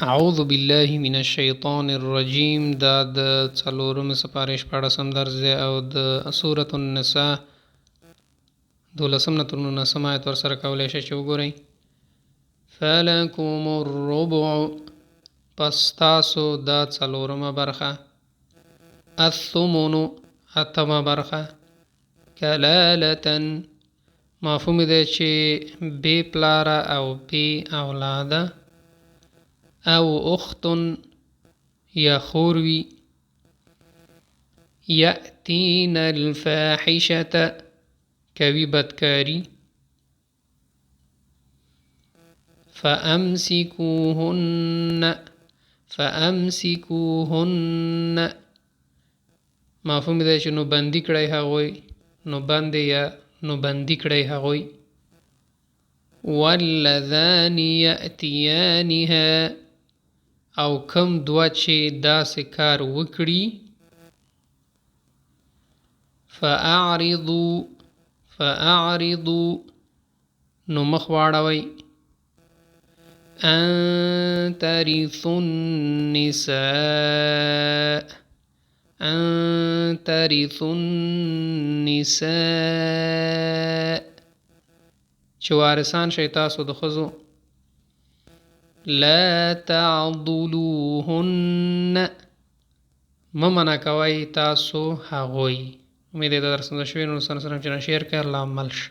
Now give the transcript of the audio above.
اعوذ بالله من الشیطان الرجیم دا د څلورم سپارې شپاړسم درس دی او د سورة النساء 12 نه تر 19 آیت ورسره کولی شئ چې وګورئ. فلکم الربع پس تاسو دا څلورمه برخه، الثمن اتمه برخه، کلالة مفهوم دی چې بی پلاره او بی اولاده، او اخت یا خوروی، یأتین الفاحشة کوي بدکاری، فامسکوهن مفهوم دی چې نو بندي کړئ هغوی، نو بندي یا نو بندي کړئ هغوی. واللذان یأتیانها او کم دوه چې داسې کار وکړي، فاعرضوا نو مخ واړوئ، ان ترثوا النساء چې وارثان شئ تاسو د ښځو. لا تعضلوهن ممنع کوئ تاسو هغوی. امید ده درس مزه شوی، نو سره چې شیر کړئ. الله عمل شه.